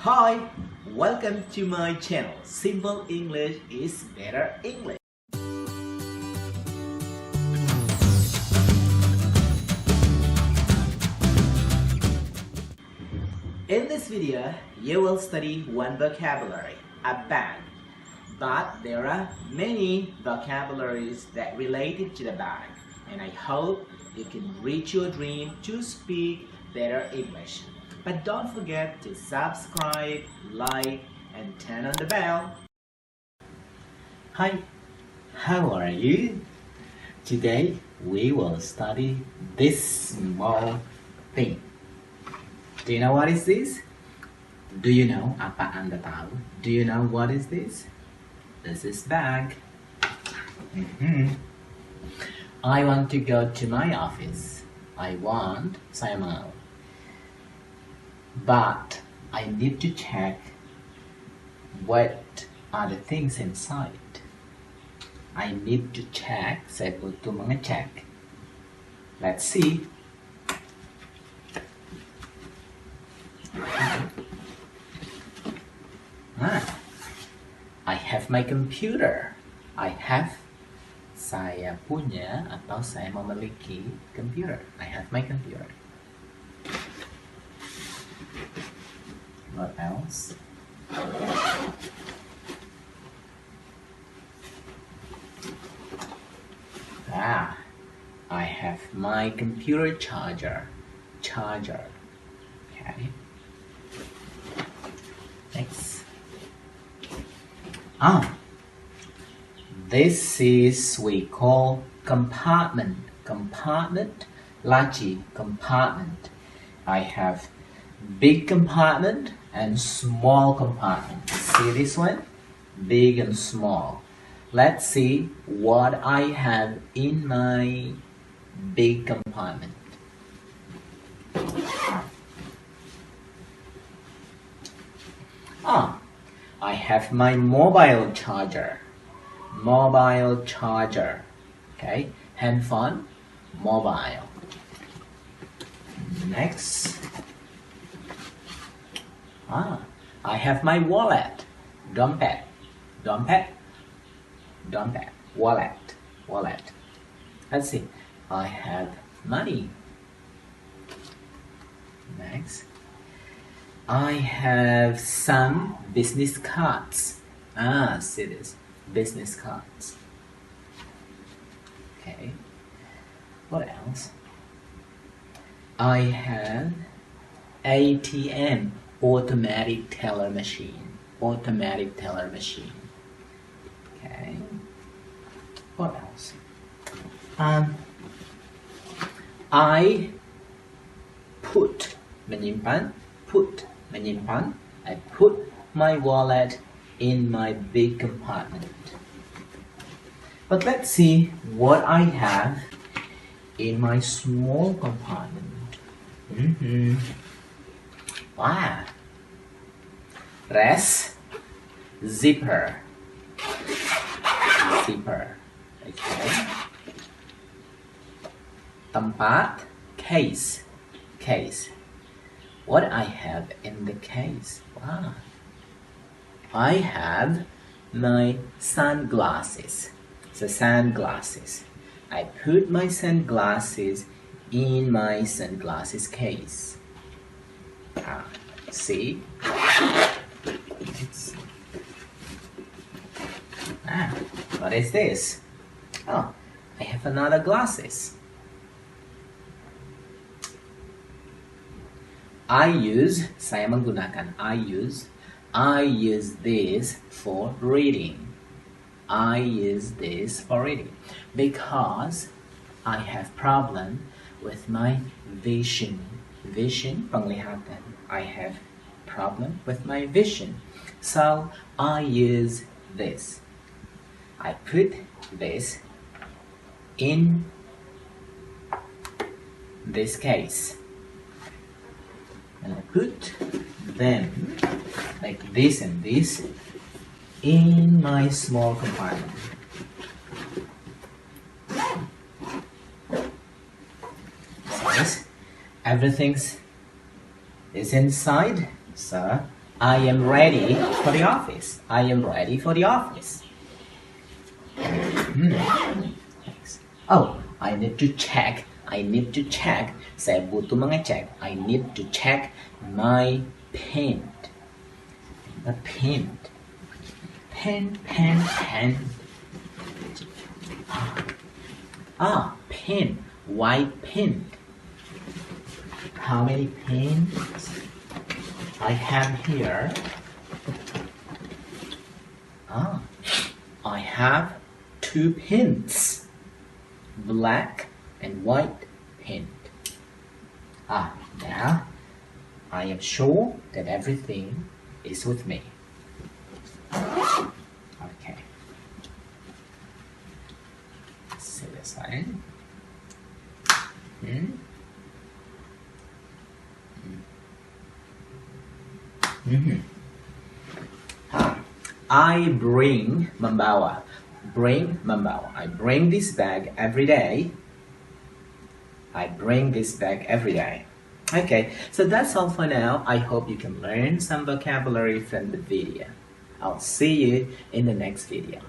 Hi, welcome to my channel. Simple English is better English. In this video, you will study one vocabulary, a bag. But there are many vocabularies that related to the bag, and I hope you can reach your dream to speak better English. But don't forget to subscribe, like, and turn on the bell. Hi, how are you? Today we will study this small thing. Do you know what is this? Do you know? Apa Anda tahu? Do you know what is this? This is bag. I want to go to my office. Saya mau. But I need to check what are the things inside. I need to check. Saya butuh mengecek. Let's see. I have my computer. Saya punya atau saya memiliki computer. I have my computer. What else? I have my computer charger. Okay. Next. This is we call compartment. Laci, compartment. I have big compartment and small compartment. See this one? Big and small. Let's see what I have in my big compartment. I have my mobile charger. Okay, handphone, mobile. Next. I have my wallet. Dompet. Wallet. Let's see. I have money. Next. I have some business cards. See this. Business cards. Okay. What else? I have ATM. Automatic teller machine. Okay. What else? I menyimpan. I put my wallet in my big compartment. But let's see what I have in my small compartment. Rest, zipper. Okay. Tempat, case. What I have in the case? I have my sunglasses. Sunglasses. I put my sunglasses in my sunglasses case. See? What is this? I have another glasses. I use this for reading. Because I have problem with my vision. Penglihatan. I have problem with my vision. So I use this. I put this in this case. And I put them like this and this in my small compartment. Everything is inside, so I am ready for the office. I am ready for the office. Thanks. Oh, I need to check. I need to check. Saya butuh mengecek. I need to check my pen. A pen. Pen. Pen. White pen. How many pens I have here? I have 2 pens. Black and white pen. Now I am sure that everything is with me. Okay. Selesai. I bring membawa. I bring this bag every day. Okay, so that's all for now. I hope you can learn some vocabulary from the video. I'll see you in the next video.